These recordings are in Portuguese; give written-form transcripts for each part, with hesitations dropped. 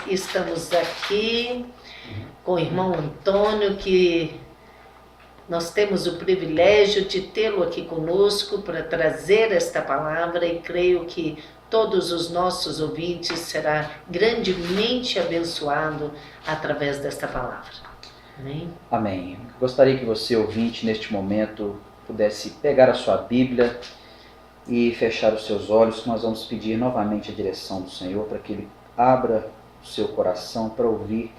Estamos aqui com o irmão Antônio, que nós temos o privilégio de tê-lo aqui conosco para trazer esta palavra, e creio que todos os nossos ouvintes serão grandemente abençoados através desta palavra. Amém? Amém. Gostaria que você, ouvinte, neste momento, pudesse pegar a sua Bíblia e fechar os seus olhos, que nós vamos pedir novamente a direção do Senhor para que Ele abra o seu coração para ouvir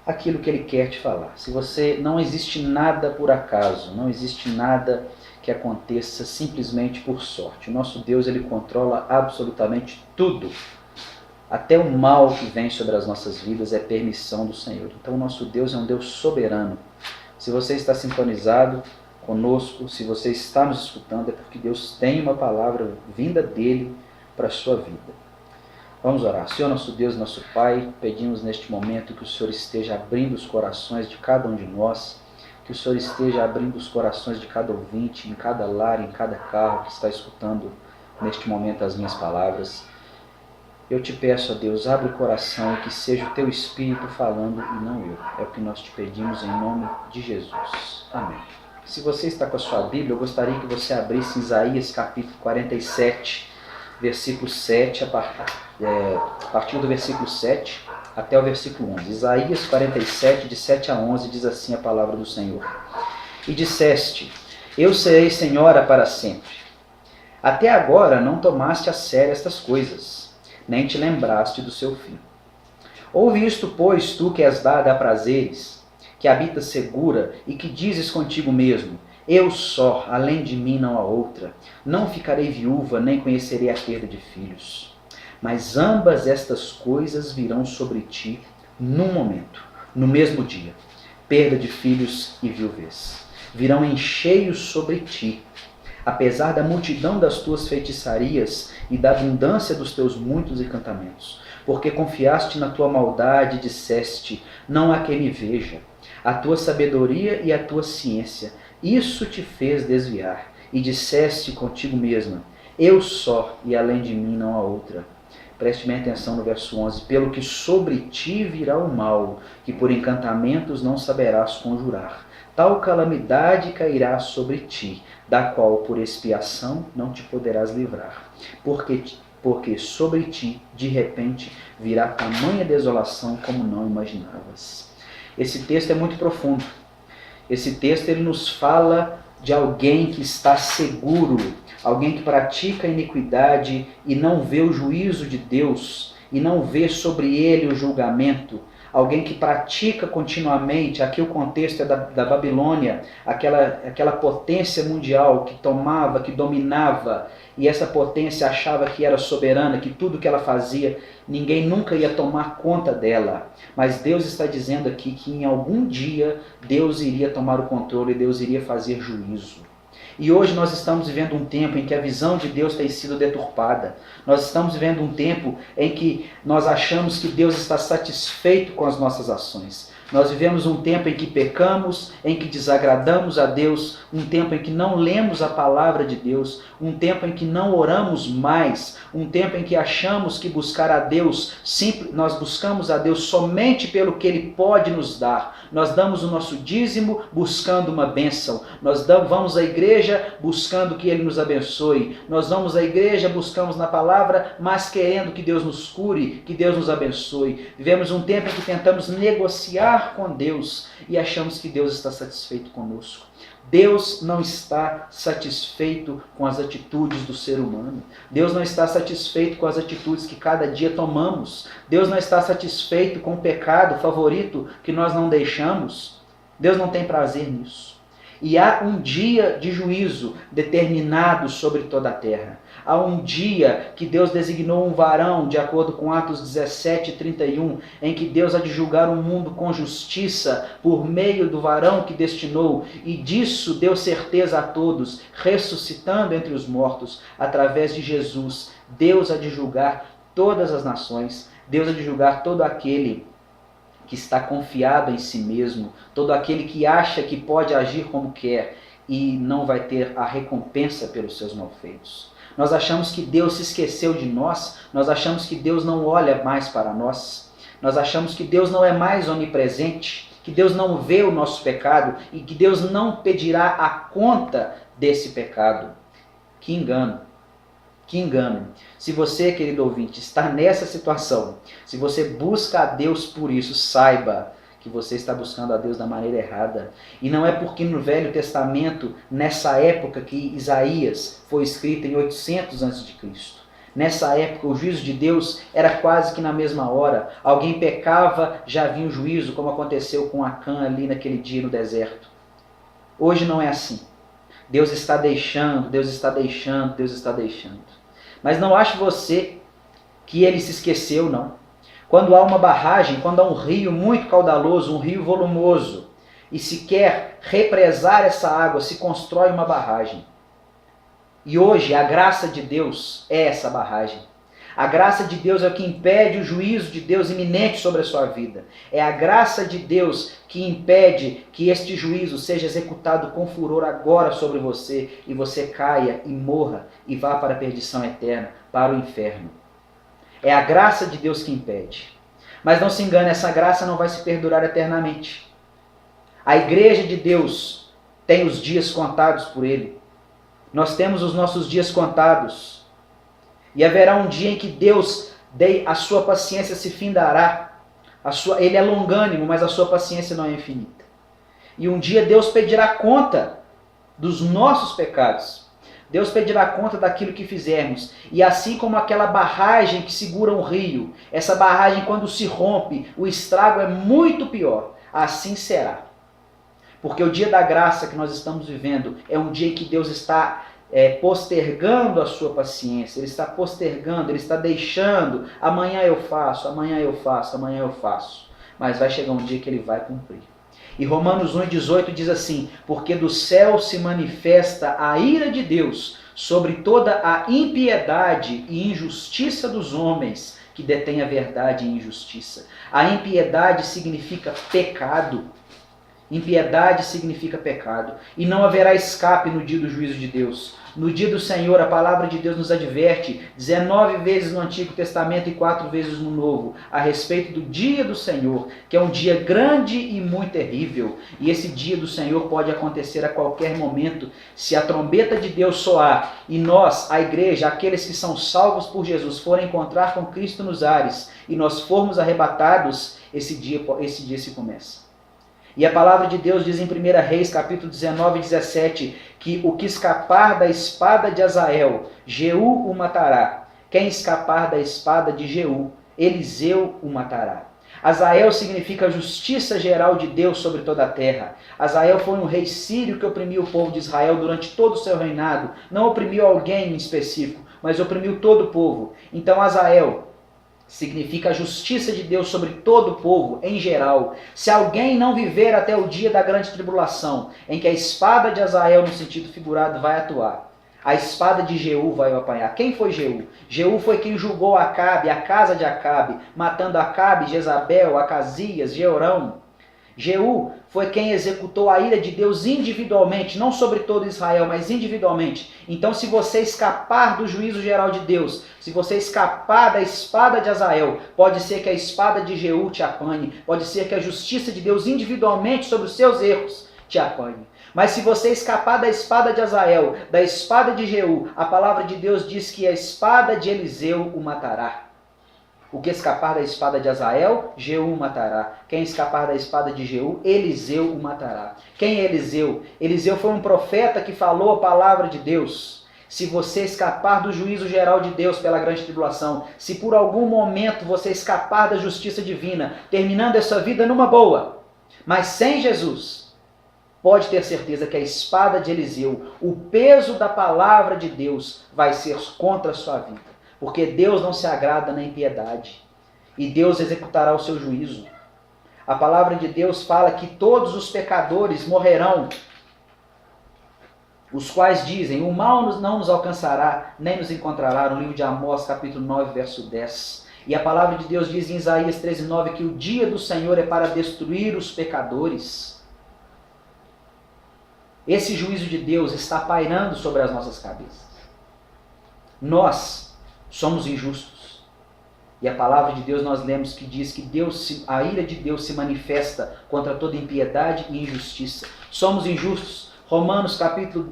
aquilo que Ele quer te falar. Se você, não existe nada por acaso, não existe nada que aconteça simplesmente por sorte. O nosso Deus, Ele controla absolutamente tudo. Até o mal que vem sobre as nossas vidas é permissão do Senhor. Então o nosso Deus é um Deus soberano. Se você está sintonizado conosco, se você está nos escutando, é porque Deus tem uma palavra vinda dEle para a sua vida. Vamos orar. Senhor, nosso Deus, nosso Pai, pedimos neste momento que o Senhor esteja abrindo os corações de cada um de nós, que o Senhor esteja abrindo os corações de cada ouvinte, em cada lar, em cada carro que está escutando neste momento as minhas palavras. Eu te peço, ó Deus, abre o coração e que seja o Teu Espírito falando e não eu. É o que nós te pedimos em nome de Jesus. Amém. Se você está com a sua Bíblia, eu gostaria que você abrisse Isaías capítulo 47, versículo 7, a partir do versículo 7 até o versículo 11. Isaías 47, de 7 a 11, diz assim a palavra do Senhor. E disseste, eu serei senhora para sempre. Até agora não tomaste a sério estas coisas, nem te lembraste do seu fim. Ouve isto, pois, tu que és dada a prazeres, que habitas segura e que dizes contigo mesmo, eu só, além de mim não há outra, não ficarei viúva, nem conhecerei a perda de filhos. Mas ambas estas coisas virão sobre ti num momento, no mesmo dia, perda de filhos e viuvez. Virão em cheio sobre ti, apesar da multidão das tuas feitiçarias e da abundância dos teus muitos encantamentos. Porque confiaste na tua maldade e disseste, não há quem me veja. A tua sabedoria e a tua ciência, isso te fez desviar. E disseste contigo mesma, eu só, e além de mim não há outra. Preste bem atenção no verso 11. Pelo que sobre ti virá o mal, que por encantamentos não saberás conjurar. Tal calamidade cairá sobre ti, da qual por expiação não te poderás livrar. Porque sobre ti, de repente, virá tamanha desolação como não imaginavas. Esse texto é muito profundo. Esse texto ele nos fala de alguém que está seguro, alguém que pratica a iniquidade e não vê o juízo de Deus, e não vê sobre ele o julgamento. Alguém que pratica continuamente, aqui o contexto é da Babilônia, aquela potência mundial que tomava, que dominava, e essa potência achava que era soberana, que tudo que ela fazia, ninguém nunca ia tomar conta dela. Mas Deus está dizendo aqui que em algum dia Deus iria tomar o controle, Deus iria fazer juízo. E hoje nós estamos vivendo um tempo em que a visão de Deus tem sido deturpada. Nós estamos vivendo um tempo em que nós achamos que Deus está satisfeito com as nossas ações. Nós vivemos um tempo em que pecamos, em que desagradamos a Deus, um tempo em que não lemos a palavra de Deus, um tempo em que não oramos mais, um tempo em que achamos que buscar a Deus, nós buscamos a Deus somente pelo que Ele pode nos dar. Nós damos o nosso dízimo buscando uma bênção. Nós vamos à igreja buscando que Ele nos abençoe. Nós vamos à igreja, buscamos na palavra, mas querendo que Deus nos cure, que Deus nos abençoe. Vivemos um tempo em que tentamos negociar com Deus e achamos que Deus está satisfeito conosco. Deus não está satisfeito com as atitudes do ser humano. Deus não está satisfeito com as atitudes que cada dia tomamos. Deus não está satisfeito com o pecado favorito que nós não deixamos. Deus não tem prazer nisso. E há um dia de juízo determinado sobre toda a terra. Há um dia que Deus designou um varão, de acordo com Atos 17, 31, em que Deus há de julgar o mundo com justiça por meio do varão que destinou, e disso deu certeza a todos, ressuscitando entre os mortos, através de Jesus. Deus há de julgar todas as nações, Deus há de julgar todo aquele que está confiado em si mesmo, todo aquele que acha que pode agir como quer e não vai ter a recompensa pelos seus malfeitos. Nós achamos que Deus se esqueceu de nós, nós achamos que Deus não olha mais para nós. Nós achamos que Deus não é mais onipresente, que Deus não vê o nosso pecado e que Deus não pedirá a conta desse pecado. Que engano. Que engano. Se você, querido ouvinte, está nessa situação, se você busca a Deus por isso, saiba que você está buscando a Deus da maneira errada. E não é porque no Velho Testamento, nessa época que Isaías foi escrito em 800 a.C., nessa época o juízo de Deus era quase que na mesma hora. Alguém pecava, já vinha o juízo, como aconteceu com Acã ali naquele dia no deserto. Hoje não é assim. Deus está deixando, Deus está deixando, Deus está deixando. Mas não ache você que ele se esqueceu, não. Quando há uma barragem, quando há um rio muito caudaloso, um rio volumoso, e se quer represar essa água, se constrói uma barragem. E hoje a graça de Deus é essa barragem. A graça de Deus é o que impede o juízo de Deus iminente sobre a sua vida. É a graça de Deus que impede que este juízo seja executado com furor agora sobre você e você caia e morra e vá para a perdição eterna, para o inferno. É a graça de Deus que impede. Mas não se engane, essa graça não vai se perdurar eternamente. A igreja de Deus tem os dias contados por Ele. Nós temos os nossos dias contados. E haverá um dia em que Deus, a sua paciência se findará. Ele é longânimo, mas a sua paciência não é infinita. E um dia Deus pedirá conta dos nossos pecados. Deus pedirá conta daquilo que fizermos. E assim como aquela barragem que segura um rio, essa barragem quando se rompe, o estrago é muito pior. Assim será. Porque o dia da graça que nós estamos vivendo é um dia em que Deus está postergando a sua paciência, Ele está postergando, Ele está deixando, amanhã eu faço, amanhã eu faço, amanhã eu faço. Mas vai chegar um dia que Ele vai cumprir. E Romanos 1,18 diz assim: porque do céu se manifesta a ira de Deus sobre toda a impiedade e injustiça dos homens que detêm a verdade e injustiça. A impiedade significa pecado. Impiedade significa pecado. E não haverá escape no dia do juízo de Deus. No dia do Senhor, a palavra de Deus nos adverte 19 vezes no Antigo Testamento e 4 vezes no Novo, a respeito do dia do Senhor, que é um dia grande e muito terrível. E esse dia do Senhor pode acontecer a qualquer momento, se a trombeta de Deus soar e nós, a igreja, aqueles que são salvos por Jesus, forem encontrar com Cristo nos ares e nós formos arrebatados, esse dia se começa. E a palavra de Deus diz em 1 Reis, capítulo 19 e 17, que o que escapar da espada de Azael, Jeú o matará. Quem escapar da espada de Jeú, Eliseu o matará. Azael significa a justiça geral de Deus sobre toda a terra. Azael foi um rei sírio que oprimiu o povo de Israel durante todo o seu reinado. Não oprimiu alguém em específico, mas oprimiu todo o povo. Então Azael significa a justiça de Deus sobre todo o povo, em geral. Se alguém não viver até o dia da grande tribulação, em que a espada de Azael, no sentido figurado, vai atuar, a espada de Jeú vai o apanhar. Quem foi Jeú? Jeú foi quem julgou Acabe, a casa de Acabe, matando Acabe, Jezabel, Acasias, Jeorão. Jeú foi quem executou a ira de Deus individualmente, não sobre todo Israel, mas individualmente. Então, se você escapar do juízo geral de Deus, se você escapar da espada de Azael, pode ser que a espada de Jeú te apanhe, pode ser que a justiça de Deus individualmente sobre os seus erros te apanhe. Mas se você escapar da espada de Azael, da espada de Jeú, a palavra de Deus diz que a espada de Eliseu o matará. O que escapar da espada de Azael, Jeú o matará. Quem escapar da espada de Jeú, Eliseu o matará. Quem é Eliseu? Eliseu foi um profeta que falou a palavra de Deus. Se você escapar do juízo geral de Deus pela grande tribulação, se por algum momento você escapar da justiça divina, terminando essa vida numa boa, mas sem Jesus, pode ter certeza que a espada de Eliseu, o peso da palavra de Deus, vai ser contra a sua vida. Porque Deus não se agrada na impiedade. E Deus executará o seu juízo. A palavra de Deus fala que todos os pecadores morrerão, os quais dizem: o mal não nos alcançará, nem nos encontrará, no livro de Amós, capítulo 9, verso 10. E a palavra de Deus diz em Isaías 13:9 que o dia do Senhor é para destruir os pecadores. Esse juízo de Deus está pairando sobre as nossas cabeças. Nós somos injustos. E a palavra de Deus nós lemos que diz que a ira de Deus se manifesta contra toda impiedade e injustiça. Somos injustos. Romanos capítulo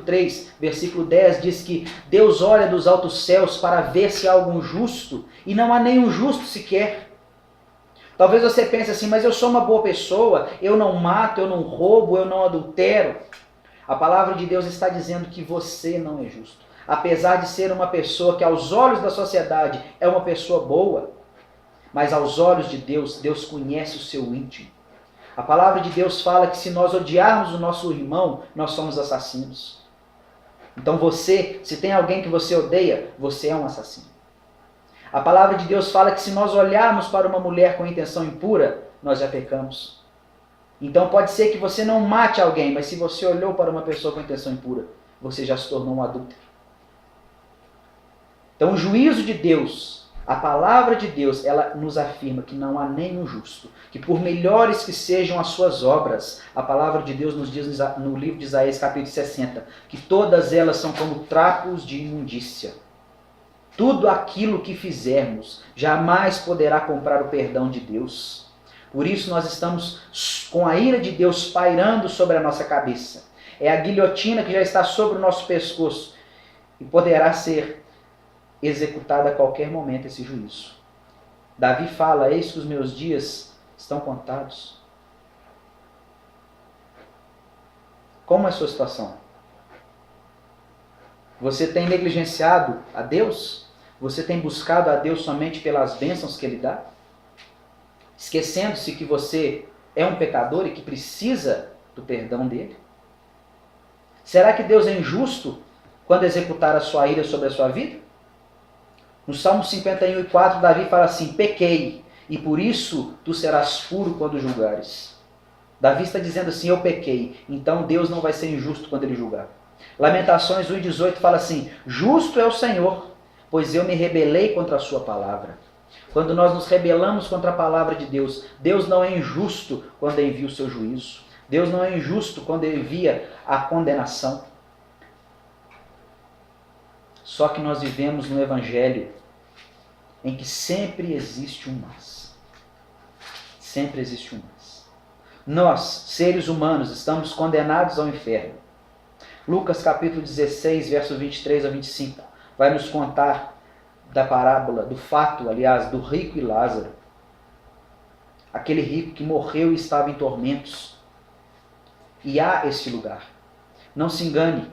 3, versículo 10 diz que Deus olha dos altos céus para ver se há algum justo e não há nenhum justo sequer. Talvez você pense assim, mas eu sou uma boa pessoa, eu não mato, eu não roubo, eu não adultero. A palavra de Deus está dizendo que você não é justo. Apesar de ser uma pessoa que aos olhos da sociedade é uma pessoa boa, mas aos olhos de Deus, Deus conhece o seu íntimo. A palavra de Deus fala que se nós odiarmos o nosso irmão, nós somos assassinos. Então você, se tem alguém que você odeia, você é um assassino. A palavra de Deus fala que se nós olharmos para uma mulher com intenção impura, nós já pecamos. Então pode ser que você não mate alguém, mas se você olhou para uma pessoa com intenção impura, você já se tornou um adúltero. Então o juízo de Deus, a palavra de Deus, ela nos afirma que não há nenhum justo, que por melhores que sejam as suas obras, a palavra de Deus nos diz no livro de Isaías capítulo 60, que todas elas são como trapos de imundícia. Tudo aquilo que fizermos jamais poderá comprar o perdão de Deus. Por isso nós estamos com a ira de Deus pairando sobre a nossa cabeça. É a guilhotina que já está sobre o nosso pescoço e poderá ser executada a qualquer momento esse juízo. Davi fala, eis que os meus dias estão contados. Como é a sua situação? Você tem negligenciado a Deus? Você tem buscado a Deus somente pelas bênçãos que Ele dá? Esquecendo-se que você é um pecador e que precisa do perdão dEle? Será que Deus é injusto quando executar a sua ira sobre a sua vida? No Salmo 51:4, Davi fala assim, pequei, e por isso tu serás puro quando julgares. Davi está dizendo assim, eu pequei, então Deus não vai ser injusto quando Ele julgar. Lamentações 1:18 fala assim, justo é o Senhor, pois eu me rebelei contra a sua palavra. Quando nós nos rebelamos contra a palavra de Deus, Deus não é injusto quando envia o seu juízo. Deus não é injusto quando envia a condenação. Só que nós vivemos no Evangelho em que sempre existe um mas. Sempre existe um mas. Nós, seres humanos, estamos condenados ao inferno. Lucas capítulo 16, verso 23 a 25, vai nos contar da parábola, do fato, aliás, do rico e Lázaro. Aquele rico que morreu e estava em tormentos. E há este lugar. Não se engane.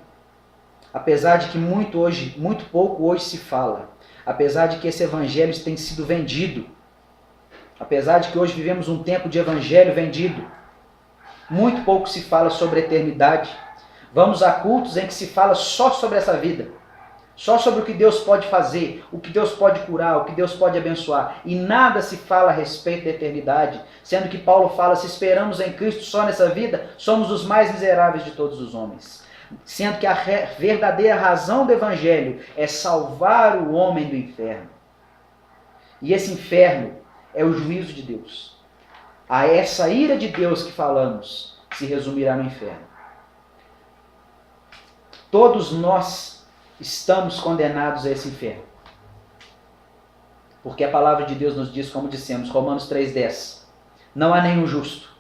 Apesar de que muito pouco hoje se fala, apesar de que esse evangelho tem sido vendido, apesar de que hoje vivemos um tempo de evangelho vendido, muito pouco se fala sobre a eternidade. Vamos a cultos em que se fala só sobre essa vida, só sobre o que Deus pode fazer, o que Deus pode curar, o que Deus pode abençoar, e nada se fala a respeito da eternidade, sendo que Paulo fala, se esperamos em Cristo só nessa vida, somos os mais miseráveis de todos os homens. Sendo que a verdadeira razão do Evangelho é salvar o homem do inferno. E esse inferno é o juízo de Deus. A essa ira de Deus que falamos se resumirá no inferno. Todos nós estamos condenados a esse inferno. Porque a palavra de Deus nos diz, como dissemos, Romanos 3:10, não há nenhum justo.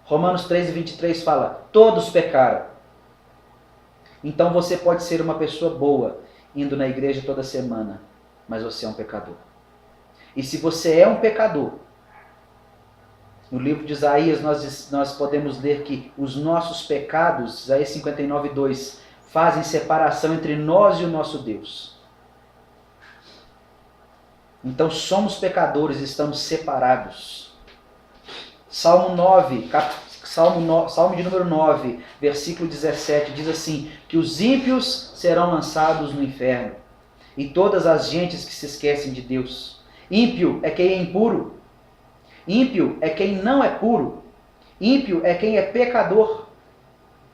Romanos 3:23 fala, todos pecaram. Então você pode ser uma pessoa boa, indo na igreja toda semana, mas você é um pecador. E se você é um pecador, no livro de Isaías nós podemos ler que os nossos pecados, Isaías 59:2, fazem separação entre nós e o nosso Deus. Então somos pecadores e estamos separados. Salmo de número 9, versículo 17, diz assim, que os ímpios serão lançados no inferno, e todas as gentes que se esquecem de Deus. Ímpio é quem é impuro. Ímpio é quem não é puro. Ímpio é quem é pecador.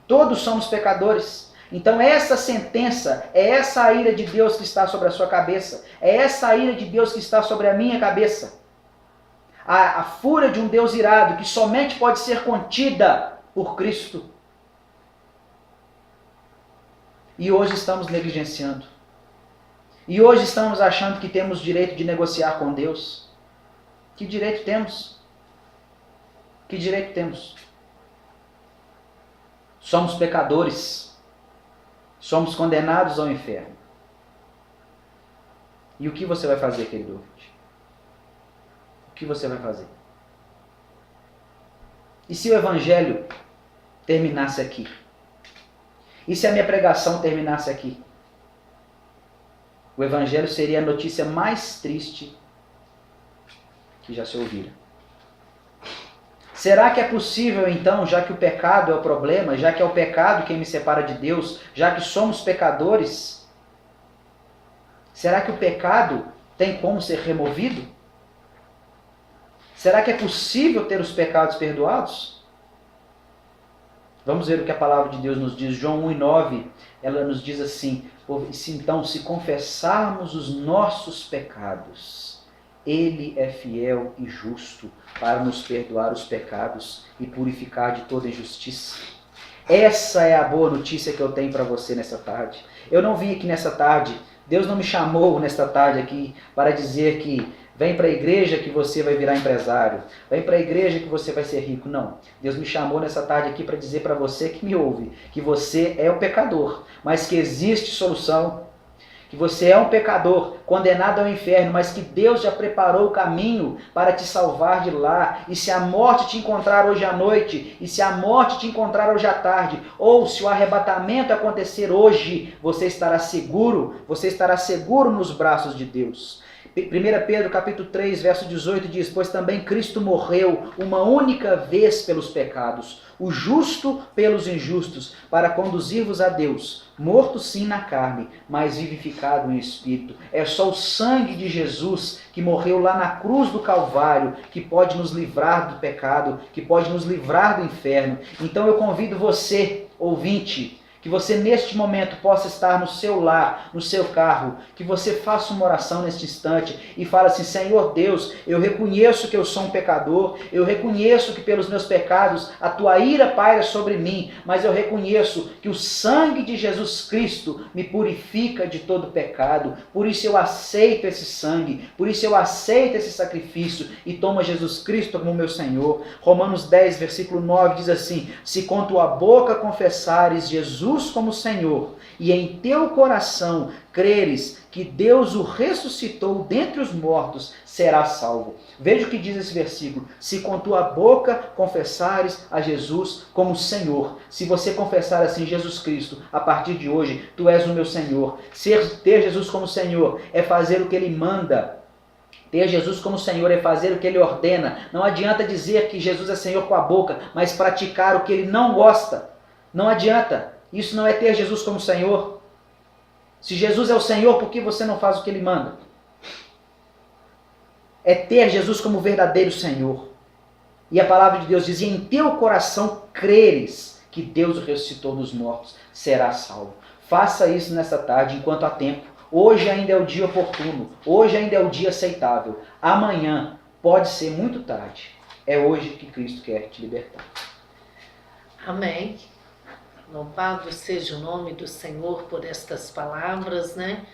Todos somos pecadores. Então essa sentença, é essa a ira de Deus que está sobre a sua cabeça. É essa a ira de Deus que está sobre a minha cabeça. A fúria de um Deus irado que somente pode ser contida por Cristo. E hoje estamos negligenciando. E hoje estamos achando que temos direito de negociar com Deus. Que direito temos? Que direito temos? Somos pecadores. Somos condenados ao inferno. E o que você vai fazer, querido ouvinte? O que você vai fazer? E se o Evangelho terminasse aqui? E se a minha pregação terminasse aqui? O Evangelho seria a notícia mais triste que já se ouvira. Será que é possível, então, já que o pecado é o problema, já que é o pecado quem me separa de Deus, já que somos pecadores, será que o pecado tem como ser removido? Será que é possível ter os pecados perdoados? Vamos ver o que a palavra de Deus nos diz. João 1:9, ela nos diz assim: então, se confessarmos os nossos pecados, Ele é fiel e justo para nos perdoar os pecados e purificar de toda injustiça. Essa é a boa notícia que eu tenho para você nessa tarde. Eu não vim aqui nessa tarde, Deus não me chamou nesta tarde aqui para dizer que vem para a igreja que você vai virar empresário, vem para a igreja que você vai ser rico. Não. Deus me chamou nessa tarde aqui para dizer para você que me ouve, que você é um pecador, mas que existe solução. Que você é um pecador, condenado ao inferno, mas que Deus já preparou o caminho para te salvar de lá. E se a morte te encontrar hoje à noite, e se a morte te encontrar hoje à tarde, ou se o arrebatamento acontecer hoje, você estará seguro nos braços de Deus. 1 Pedro capítulo 3, verso 18 diz: pois também Cristo morreu uma única vez pelos pecados, o justo pelos injustos, para conduzir-vos a Deus, morto sim na carne, mas vivificado em espírito. É só o sangue de Jesus que morreu lá na cruz do Calvário que pode nos livrar do pecado, que pode nos livrar do inferno. Então eu convido você, ouvinte, que você neste momento possa estar no seu lar, no seu carro, que você faça uma oração neste instante e fale assim: Senhor Deus, eu reconheço que eu sou um pecador, eu reconheço que pelos meus pecados a tua ira paira sobre mim, mas eu reconheço que o sangue de Jesus Cristo me purifica de todo pecado, por isso eu aceito esse sangue, por isso eu aceito esse sacrifício e tomo Jesus Cristo como meu Senhor. Romanos 10, versículo 9 diz assim: se com tua boca confessares Jesus como Senhor, e em teu coração creres que Deus o ressuscitou dentre os mortos, serás salvo. Veja o que diz esse versículo: se com tua boca confessares a Jesus como Senhor. Se você confessar assim: Jesus Cristo, a partir de hoje, tu és o meu Senhor. Ter Jesus como Senhor é fazer o que Ele manda. Ter Jesus como Senhor é fazer o que Ele ordena. Não adianta dizer que Jesus é Senhor com a boca, mas praticar o que Ele não gosta. Não adianta. Isso não é ter Jesus como Senhor. Se Jesus é o Senhor, por que você não faz o que Ele manda? É ter Jesus como verdadeiro Senhor. E a palavra de Deus diz: e em teu coração creres que Deus o ressuscitou dos mortos, será salvo. Faça isso nesta tarde, enquanto há tempo. Hoje ainda é o dia oportuno. Hoje ainda é o dia aceitável. Amanhã pode ser muito tarde. É hoje que Cristo quer te libertar. Amém. Louvado seja o nome do Senhor por estas palavras, né?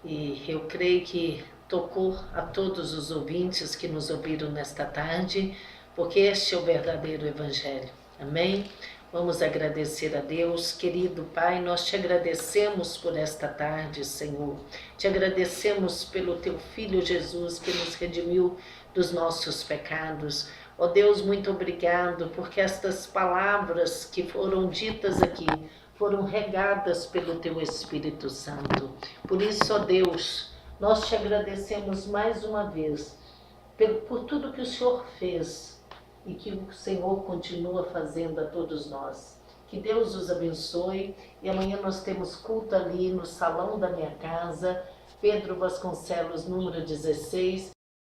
E eu creio que tocou a todos os ouvintes que nos ouviram nesta tarde, porque este é o verdadeiro Evangelho. Amém? Vamos agradecer a Deus. Querido Pai, nós te agradecemos por esta tarde, Senhor. Te agradecemos pelo teu Filho Jesus, que nos redimiu dos nossos pecados. Ó Deus, muito obrigado, porque estas palavras que foram ditas aqui foram regadas pelo Teu Espírito Santo. Por isso, ó Deus, nós te agradecemos mais uma vez por tudo que o Senhor fez e que o Senhor continua fazendo a todos nós. Que Deus os abençoe. E amanhã nós temos culto ali no salão da minha casa, Pedro Vasconcelos, número 16,